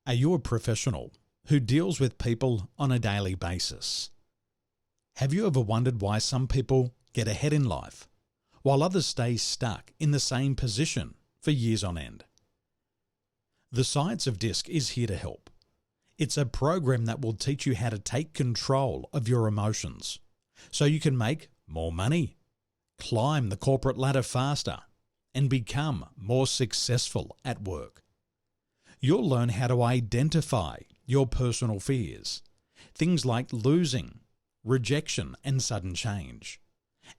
Are you a professional who deals with people on a daily basis? Have you ever wondered why some people get ahead in life while others stay stuck in the same position for years on end? The Science of DISC is here to help. It's a program that will teach you how to take control of your emotions so you can make more money, climb the corporate ladder faster, and become more successful at work. You'll learn how to identify your personal fears, things like losing, rejection, and sudden change,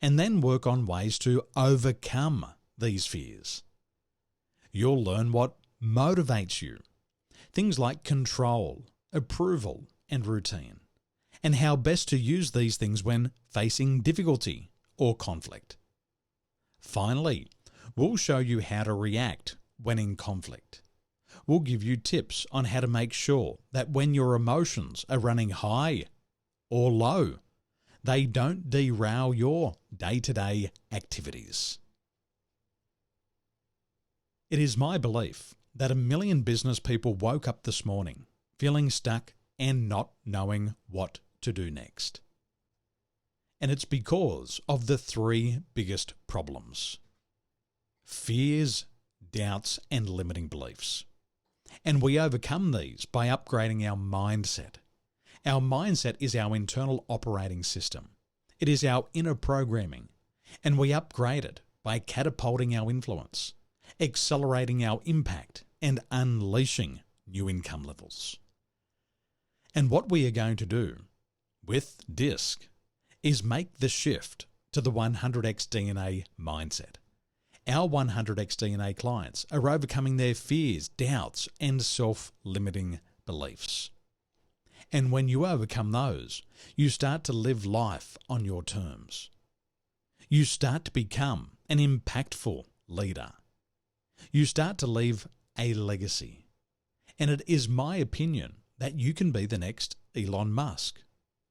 and then work on ways to overcome these fears. You'll learn what motivates you, things like control, approval, and routine, and how best to use these things when facing difficulty or conflict. Finally, we'll show you how to react when in conflict. We'll give you tips on how to make sure that when your emotions are running high or low, they don't derail your day-to-day activities. It is my belief that 1 million business people woke up this morning feeling stuck and not knowing what to do next. And it's because of the 3 biggest problems: fears, doubts, and limiting beliefs. And we overcome these by upgrading our mindset. Our mindset is our internal operating system. It is our inner programming, and we upgrade it by catapulting our influence, accelerating our impact, and unleashing new income levels. And what we are going to do with DISC is make the shift to the 100x DNA mindset. Our 100x DNA clients are overcoming their fears, doubts, and self-limiting beliefs. And when you overcome those, you start to live life on your terms. You start to become an impactful leader. You start to leave a legacy. And it is my opinion that you can be the next Elon Musk,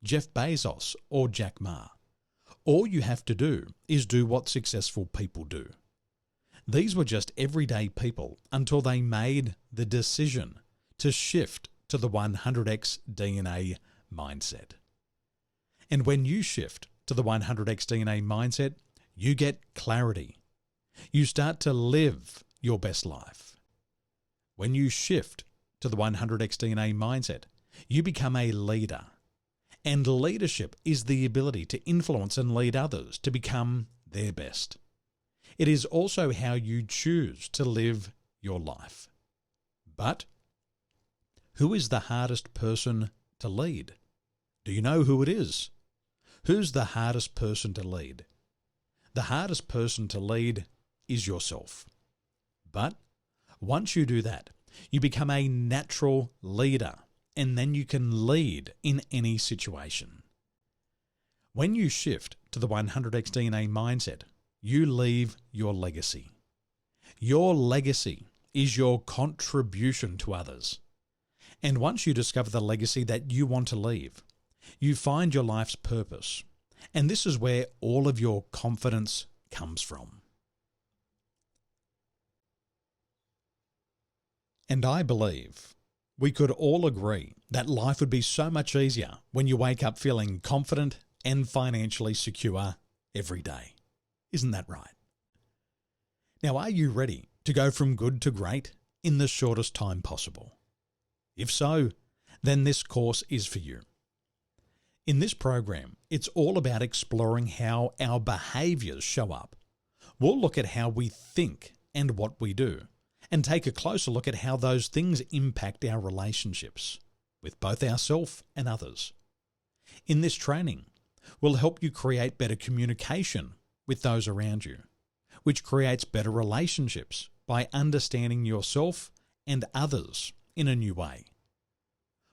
Jeff Bezos, or Jack Ma. All you have to do is do what successful people do. These were just everyday people until they made the decision to shift to the 100x DNA mindset. And when you shift to the 100x DNA mindset, you get clarity. You start to live your best life. When you shift to the 100x DNA mindset, you become a leader. And leadership is the ability to influence and lead others to become their best. It is also how you choose to live your life. But who is the hardest person to lead? Do you know who it is? Who's the hardest person to lead? The hardest person to lead is yourself. But once you do that, you become a natural leader, and then you can lead in any situation. When you shift to the 100x DNA mindset, you leave your legacy. Your legacy is your contribution to others. And once you discover the legacy that you want to leave, you find your life's purpose. And this is where all of your confidence comes from. And I believe we could all agree that life would be so much easier when you wake up feeling confident and financially secure every day. Isn't that right? Now, are you ready to go from good to great in the shortest time possible? If so, then this course is for you. In this program, it's all about exploring how our behaviors show up. We'll look at how we think and what we do, and take a closer look at how those things impact our relationships with both ourselves and others. In this training, we'll help you create better communication with those around you, which creates better relationships by understanding yourself and others in a new way.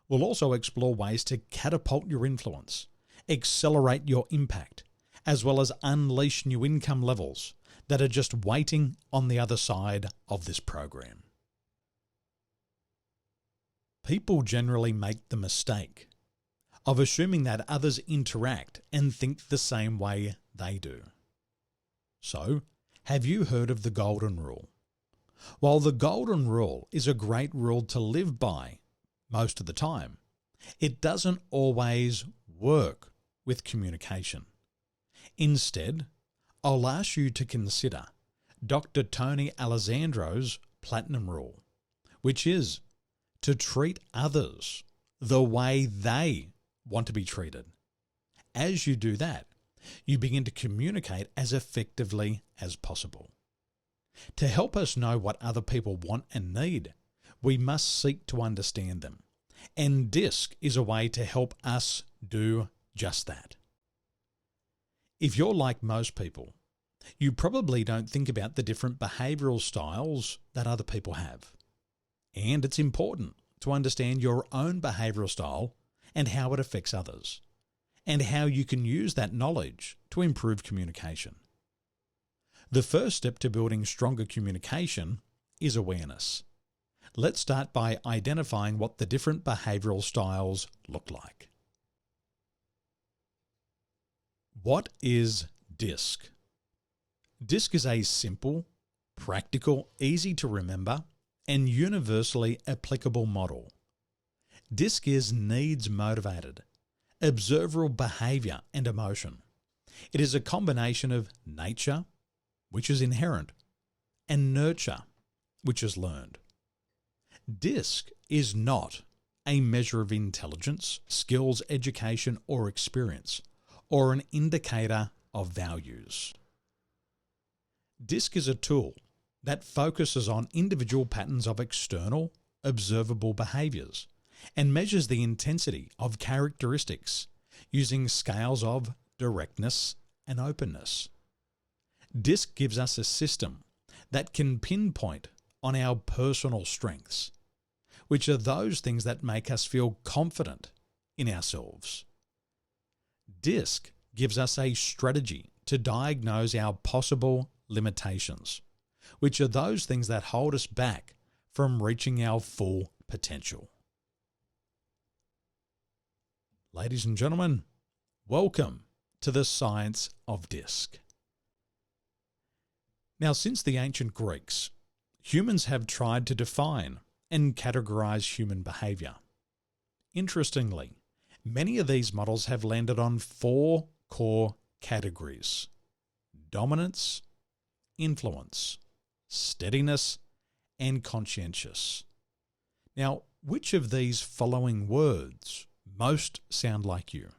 We'll also explore ways to catapult your influence, accelerate your impact, as well as unleash new income levels that are just waiting on the other side of this program. People generally make the mistake of assuming that others interact and think the same way they do. So, have you heard of the golden rule? While the golden rule is a great rule to live by most of the time, it doesn't always work with communication. Instead, I'll ask you to consider Dr. Tony Alessandro's Platinum Rule, which is to treat others the way they want to be treated. As you do that, you begin to communicate as effectively as possible. To help us know what other people want and need, we must seek to understand them. And DISC is a way to help us do just that. If you're like most people, you probably don't think about the different behavioural styles that other people have. And it's important to understand your own behavioural style and how it affects others, and how you can use that knowledge to improve communication. The first step to building stronger communication is awareness. Let's start by identifying what the different behavioural styles look like. What is DISC? DISC is a simple, practical, easy to remember, and universally applicable model. DISC is needs motivated, observable behaviour and emotion. It is a combination of nature, which is inherent, and nurture, which is learned. DISC is not a measure of intelligence, skills, education, or experience, or an indicator of values. DISC is a tool that focuses on individual patterns of external, observable behaviours and measures the intensity of characteristics using scales of directness and openness. DISC gives us a system that can pinpoint on our personal strengths, which are those things that make us feel confident in ourselves. DISC gives us a strategy to diagnose our possible limitations, which are those things that hold us back from reaching our full potential. Ladies and gentlemen, welcome to the science of DISC. Now, since the ancient Greeks, humans have tried to define and categorize human behavior. Interestingly, many of these models have landed on 4 core categories: dominance, influence, steadiness, and conscientious. Now, which of these following words most sound like you?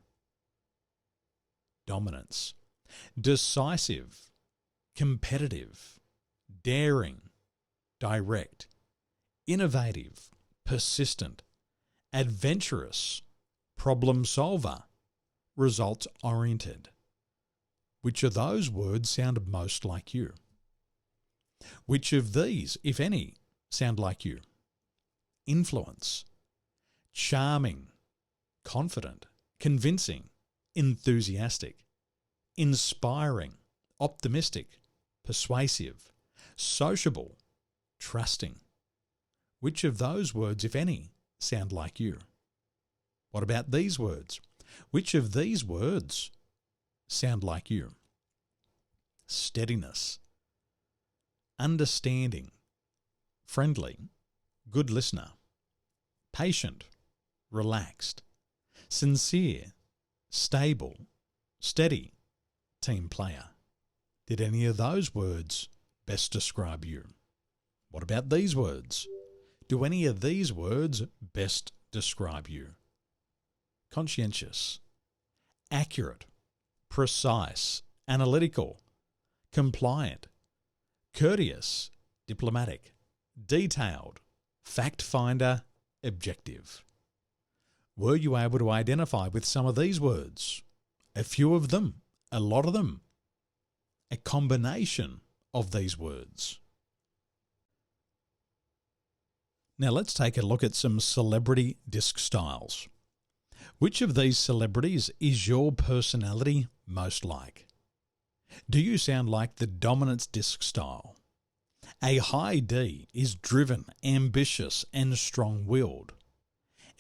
Dominance. Decisive, competitive, daring, direct, innovative, persistent, adventurous, problem solver, results oriented. Which of those words sound most like you? Which of these, if any, sound like you? Influence. Charming, confident, convincing, enthusiastic, inspiring, optimistic, persuasive, sociable, trusting. Which of those words, if any, sound like you? What about these words? Which of these words sound like you? Steadiness, understanding, friendly, good listener, patient, relaxed, sincere, stable, steady, team player. Did any of those words best describe you? What about these words? Do any of these words best describe you? Conscientious, accurate, precise, analytical, compliant, courteous, diplomatic, detailed, fact finder, objective. Were you able to identify with some of these words? A few of them? A lot of them? A combination of these words? Now let's take a look at some celebrity DISC styles. Which of these celebrities is your personality most like? Do you sound like the dominance DISC style? A high D is driven, ambitious, and strong-willed.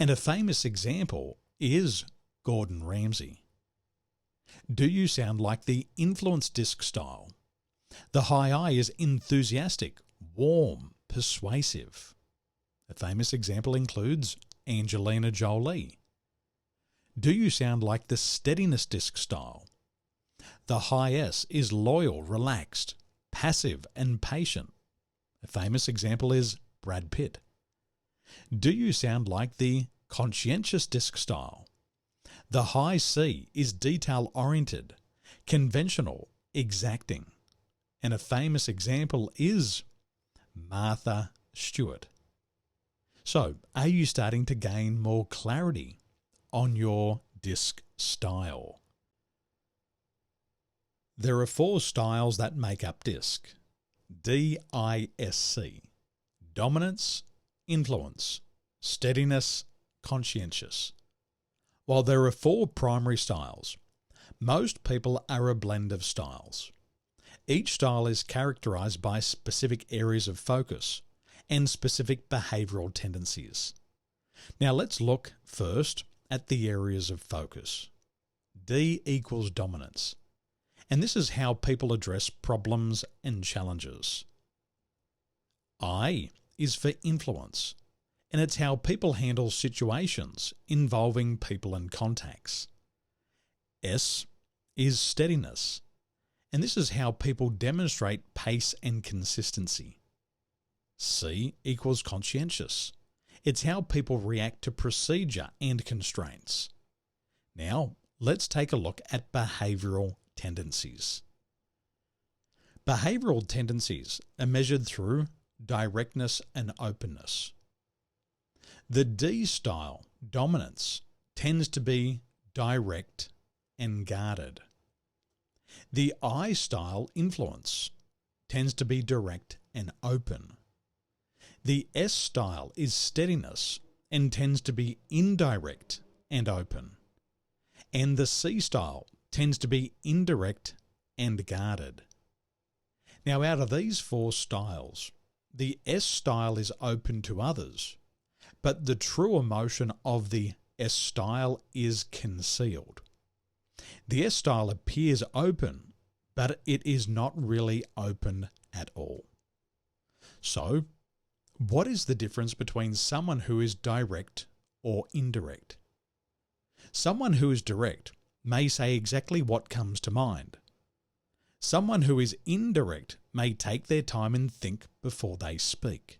And a famous example is Gordon Ramsay. Do you sound like the influence DISC style? The high I is enthusiastic, warm, persuasive. A famous example includes Angelina Jolie? Do you sound like the steadiness disc style? The high S is loyal, relaxed, passive, and patient. A famous example is Brad Pitt. Do you sound like the conscientious disc style? The high C is detail-oriented, conventional, exacting. And a famous example is Martha Stewart. So, are you starting to gain more clarity on your disc style? There are 4 styles that make up disc. D-I-S-C. Dominance, influence, steadiness, conscientious. While there are 4 primary styles, most people are a blend of styles. Each style is characterized by specific areas of focus and specific behavioral tendencies. Now let's look first at the areas of focus. D equals dominance, and this is how people address problems and challenges. I is for influence, and it's how people handle situations involving people and contacts. S is steadiness, and this is how people demonstrate pace and consistency. C equals conscientious. It's how people react to procedure and constraints. Now, let's take a look at behavioral tendencies. Behavioral tendencies are measured through directness and openness. The D style, dominance, tends to be direct and guarded. The I style, influence, tends to be direct and open. The S style is steadiness and tends to be indirect and open. And the C style tends to be indirect and guarded. Now, out of these 4 styles, the S style is open to others, but the true emotion of the S style is concealed. The S style appears open, but it is not really open at all. So, what is the difference between someone who is direct or indirect? Someone who is direct may say exactly what comes to mind. Someone who is indirect may take their time and think before they speak.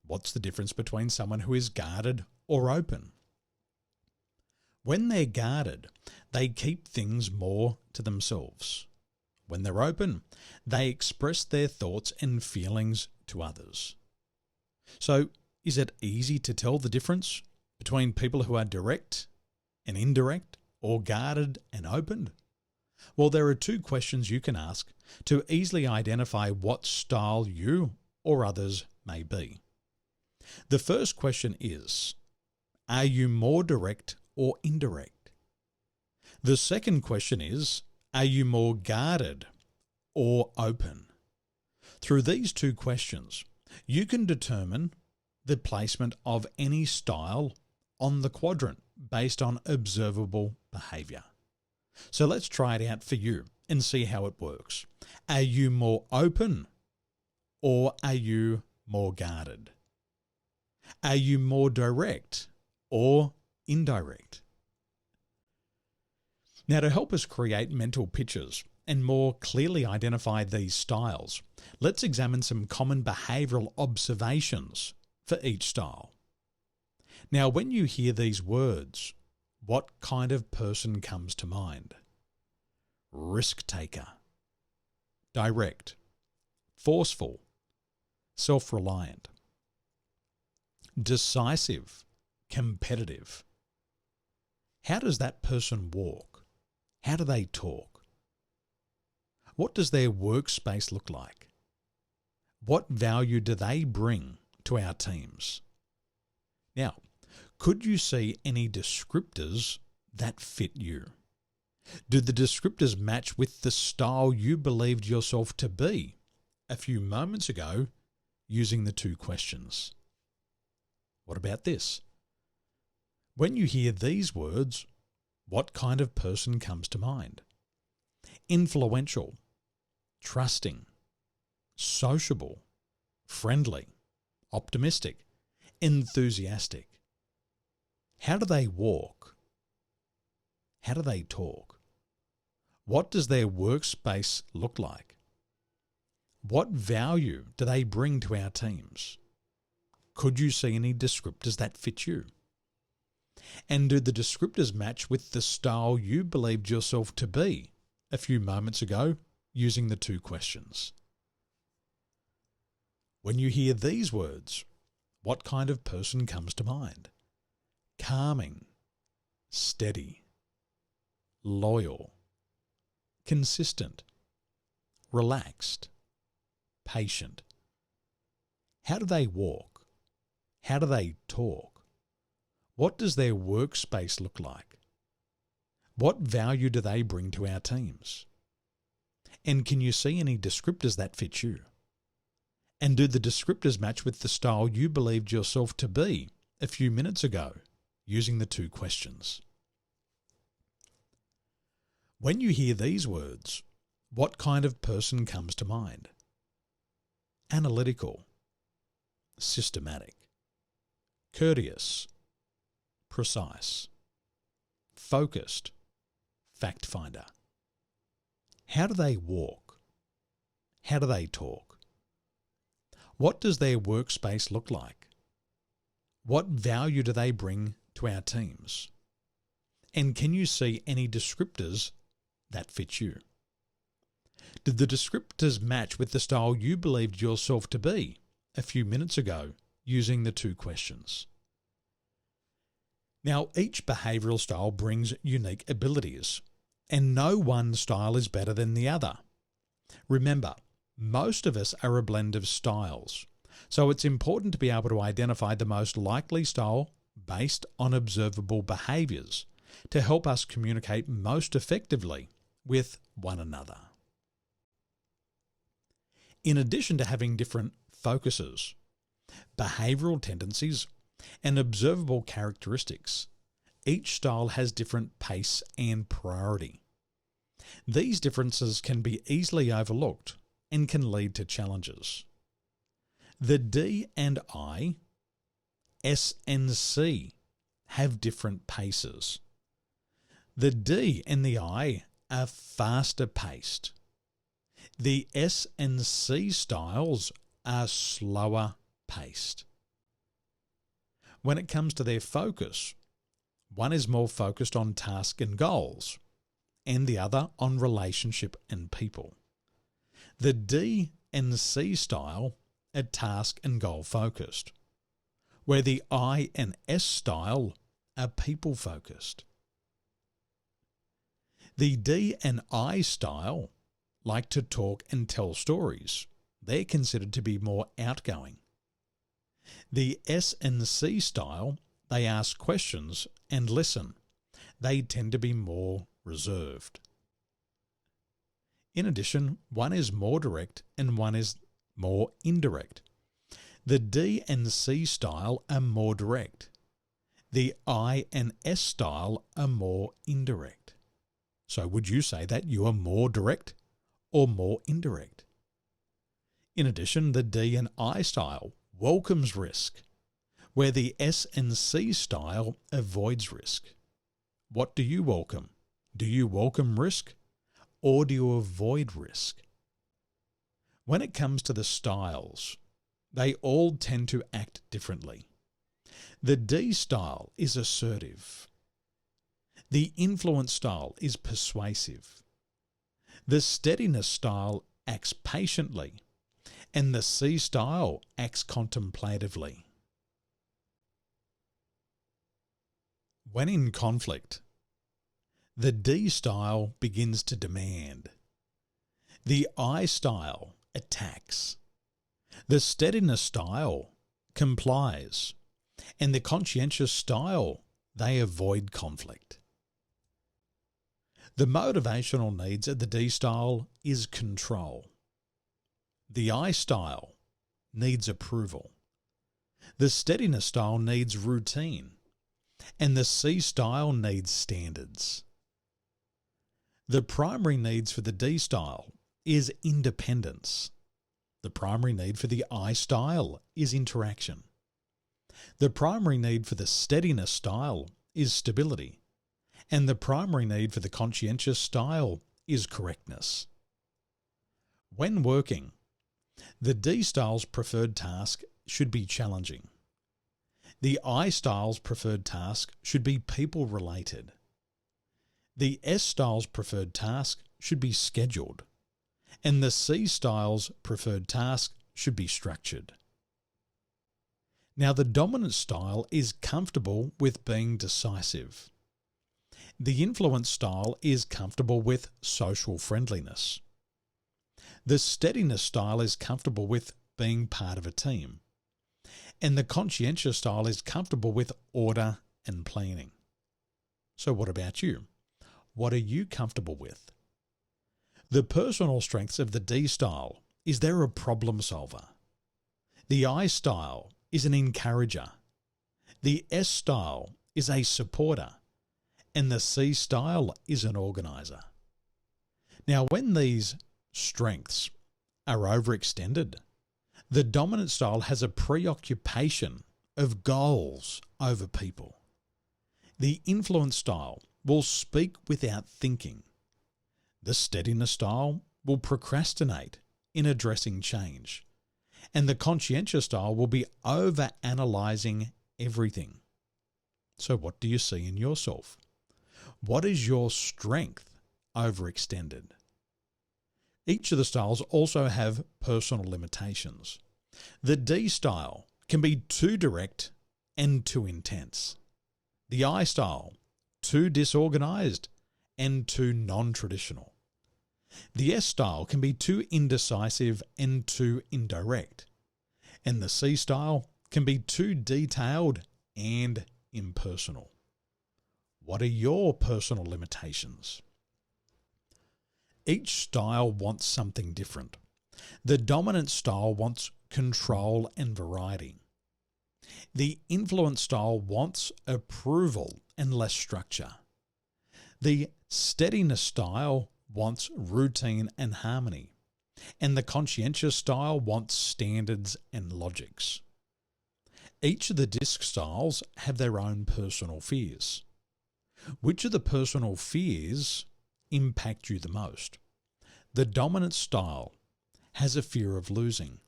What's the difference between someone who is guarded or open? When they're guarded, they keep things more to themselves. When they're open, they express their thoughts and feelings to others. So, is it easy to tell the difference between people who are direct and indirect, or guarded and opened? Well, there are 2 questions you can ask to easily identify what style you or others may be. The first question is, are you more direct or indirect? The second question is, are you more guarded or open? Through these 2 questions, you can determine the placement of any style on the quadrant based on observable behavior. So let's try it out for you and see how it works. Are you more open or are you more guarded? Are you more direct or indirect? Now, to help us create mental pictures and more clearly identify these styles, let's examine some common behavioral observations for each style. Now, when you hear these words, what kind of person comes to mind? Risk taker, direct, forceful, self-reliant, decisive, competitive. How does that person walk? How do they talk? What does their workspace look like? What value do they bring to our teams? Now, could you see any descriptors that fit you? Do the descriptors match with the style you believed yourself to be a few moments ago using the 2 questions? What about this? When you hear these words, what kind of person comes to mind? Influential, trusting, sociable, friendly, optimistic, enthusiastic. How do they walk? How do they talk? What does their workspace look like? What value do they bring to our teams? Could you see any descriptors that fit you? And do the descriptors match with the style you believed yourself to be a few moments ago using the 2 questions? When you hear these words, what kind of person comes to mind? Calming, steady, loyal, consistent, relaxed, patient. How do they walk? How do they talk? What does their workspace look like? What value do they bring to our teams? And can you see any descriptors that fit you? And do the descriptors match with the style you believed yourself to be a few minutes ago using the 2 questions? When you hear these words, what kind of person comes to mind? Analytical, systematic, courteous, precise, focused, fact finder. How do they walk? How do they talk? What does their workspace look like? What value do they bring to our teams? And can you see any descriptors that fit you? Did the descriptors match with the style you believed yourself to be a few minutes ago using the 2 questions? Now, each behavioural style brings unique abilities, and no one style is better than the other. Remember, most of us are a blend of styles, so it's important to be able to identify the most likely style based on observable behaviours to help us communicate most effectively with one another. In addition to having different focuses, behavioural tendencies, and observable characteristics, each style has different pace and priority. These differences can be easily overlooked and can lead to challenges. The D and I, S and C have different paces. The D and the I are faster paced. The S and C styles are slower paced. When it comes to their focus, one is more focused on task and goals, and the other on relationship and people. The D and C style are task and goal focused, where the I and S style are people focused. The D and I style like to talk and tell stories. They're considered to be more outgoing. The S and C style, they ask questions and listen. They tend to be more reserved. In addition, one is more direct and one is more indirect. The D and C style are more direct. The I and S style are more indirect. So would you say that you are more direct or more indirect? In addition, the D and I style welcomes risk, where the S and C style avoids risk. What do you welcome? Do you welcome risk or do you avoid risk? When it comes to the styles, they all tend to act differently. The D style is assertive. The influence style is persuasive. The steadiness style acts patiently, and the C style acts contemplatively. When in conflict, the D style begins to demand. The I style attacks. The steadiness style complies. And the conscientious style, they avoid conflict. The motivational needs of the D style is control. The I style needs approval. The steadiness style needs routine. And the C style needs standards. The primary needs for the D style is independence. The primary need for the I style is interaction. The primary need for the steadiness style is stability, and the primary need for the conscientious style is correctness. When working, the D style's preferred task should be challenging. The I style's preferred task should be people-related. The S style's preferred task should be scheduled, and the C style's preferred task should be structured. Now, the dominant style is comfortable with being decisive. The influence style is comfortable with social friendliness. The steadiness style is comfortable with being part of a team. And the conscientious style is comfortable with order and planning. So what about you? What are you comfortable with? The personal strengths of the D style is they're a problem solver. The I style is an encourager. The S style is a supporter. And the C style is an organizer. Now, when these strengths are overextended, the dominant style has a preoccupation of goals over people. The influence style will speak without thinking. The steadiness style will procrastinate in addressing change. And the conscientious style will be over-analysing everything. So what do you see in yourself? What is your strength overextended? Each of the styles also have personal limitations. The D style can be too direct and too intense. The I style, too disorganized and too non-traditional. The S style can be too indecisive and too indirect. And the C style can be too detailed and impersonal. What are your personal limitations? Each style wants something different. The dominant style wants control and variety. The influence style wants approval and less structure. The steadiness style wants routine and harmony. And the conscientious style wants standards and logics. Each of the disc styles have their own personal fears. Which of the personal fears impact you the most? The dominant style has a fear of losing.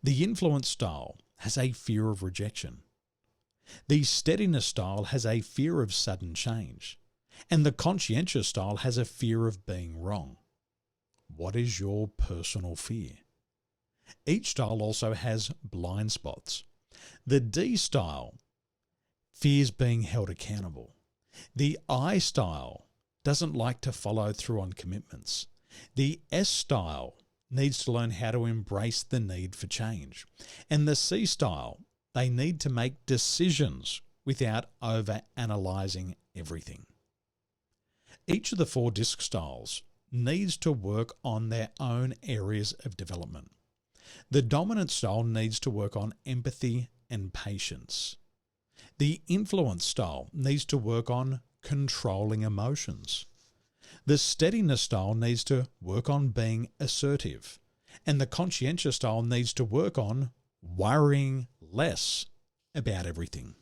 The influence style has a fear of rejection. The steadiness style has a fear of sudden change. And the conscientious style has a fear of being wrong. What is your personal fear? Each style also has blind spots. The D style fears being held accountable. The I style doesn't like to follow through on commitments. The S style needs to learn how to embrace the need for change. And the C style, they need to make decisions without over-analysing everything. Each of the 4 disc styles needs to work on their own areas of development. The dominant style needs to work on empathy and patience. The influence style needs to work on controlling emotions. The steadiness style needs to work on being assertive. And the conscientious style needs to work on worrying less about everything.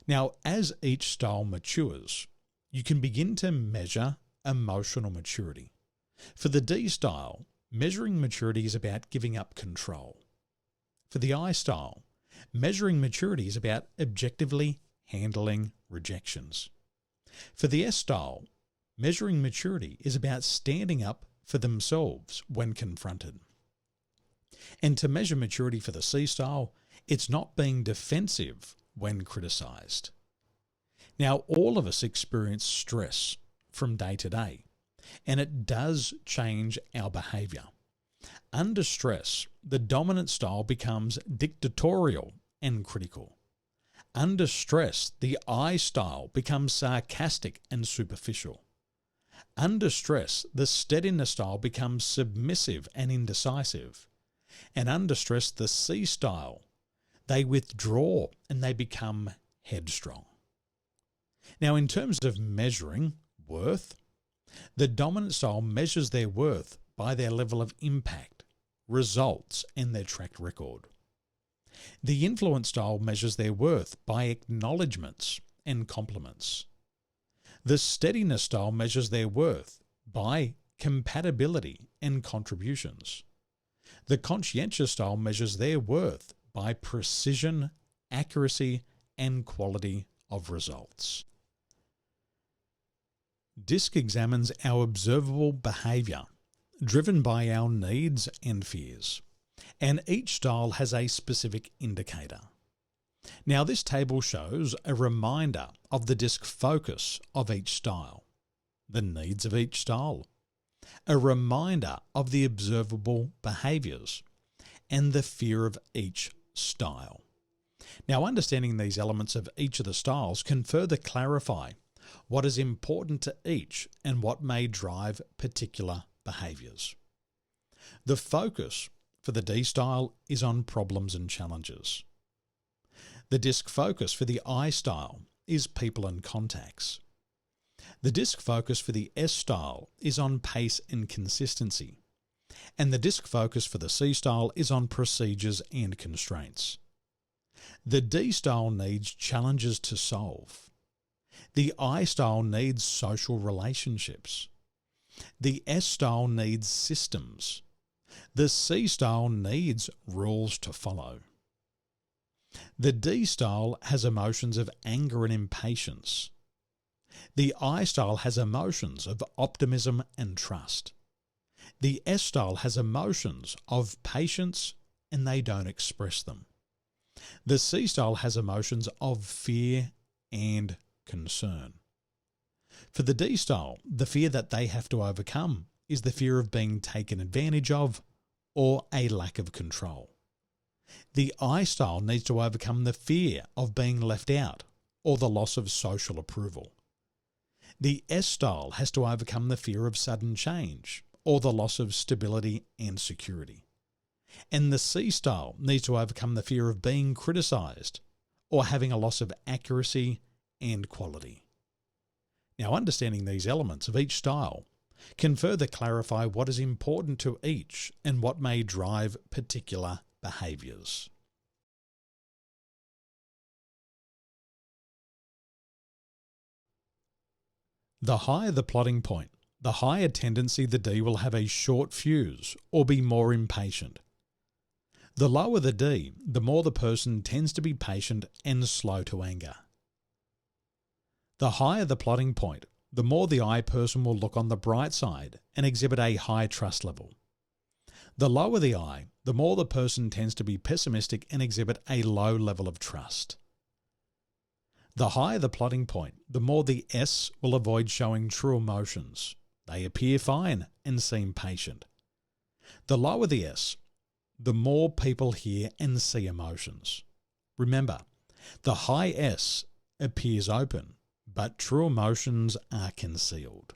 Now, as each style matures, you can begin to measure emotional maturity. For the D style, measuring maturity is about giving up control. For the I style, measuring maturity is about objectively handling rejections. For the S style, measuring maturity is about standing up for themselves when confronted. And to measure maturity for the C style, it's not being defensive when criticized. Now, all of us experience stress from day to day, and it does change our behavior. Under stress, the dominant style becomes dictatorial and critical. Under stress, the I style becomes sarcastic and superficial. Under stress, the steadiness style becomes submissive and indecisive. And under stress, the C style, they withdraw and they become headstrong. Now, in terms of measuring worth, the dominant style measures their worth by their level of impact, results, and their track record. The influence style measures their worth by acknowledgements and compliments. The steadiness style measures their worth by compatibility and contributions. The conscientious style measures their worth by precision, accuracy, and quality of results. DISC examines our observable behaviour, driven by our needs and fears, and each style has a specific indicator. Now, this table shows a reminder of the DISC focus of each style, the needs of each style, a reminder of the observable behaviours, and the fear of each style. Now, understanding these elements of each of the styles can further clarify what is important to each and what may drive particular behaviours. The focus for the D style is on problems and challenges. The DISC focus for the I style is people and contacts. The DISC focus for the S style is on pace and consistency. And the DISC focus for the C style is on procedures and constraints. The D style needs challenges to solve. The I style needs social relationships. The S style needs systems. The C style needs rules to follow. The D style has emotions of anger and impatience. The I style has emotions of optimism and trust. The S style has emotions of patience and they don't express them. The C style has emotions of fear and concern. For the D style, the fear that they have to overcome is the fear of being taken advantage of or a lack of control. The I style needs to overcome the fear of being left out or the loss of social approval. The S style has to overcome the fear of sudden change or the loss of stability and security. And the C style needs to overcome the fear of being criticised or having a loss of accuracy and quality. Now, understanding these elements of each style can further clarify what is important to each and what may drive particular behaviours. The higher the plotting point, the higher tendency the D will have a short fuse or be more impatient. The lower the D, the more the person tends to be patient and slow to anger. The higher the plotting point, the more the I person will look on the bright side and exhibit a high trust level. The lower the I, the more the person tends to be pessimistic and exhibit a low level of trust. The higher the plotting point, the more the S will avoid showing true emotions. They appear fine and seem patient. The lower the S, the more people hear and see emotions. Remember, the high S appears open, but true emotions are concealed.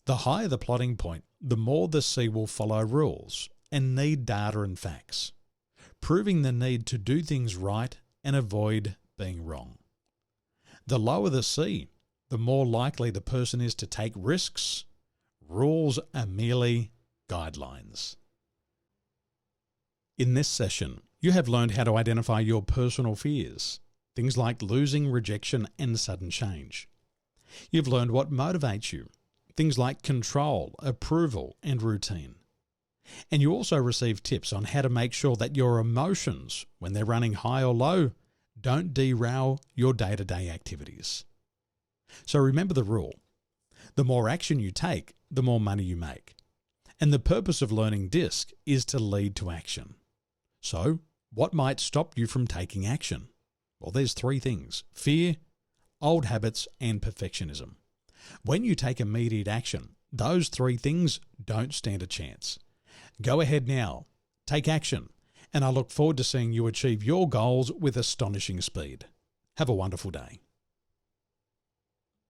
The higher the plotting point, the more the C will follow rules and need data and facts, proving the need to do things right and avoid being wrong. The lower the C, the more likely the person is to take risks. Rules are merely guidelines. In this session, you have learned how to identify your personal fears, things like losing, rejection, and sudden change. You've learned what motivates you, things like control, approval, and routine. And you also receive tips on how to make sure that your emotions, when they're running high or low, don't derail your day-to-day activities. So remember the rule. The more action you take, the more money you make. And the purpose of learning DISC is to lead to action. So, what might stop you from taking action? Well, there's three things: fear, old habits, and perfectionism. When you take immediate action, those three things don't stand a chance. Go ahead now, take action, and I look forward to seeing you achieve your goals with astonishing speed. Have a wonderful day.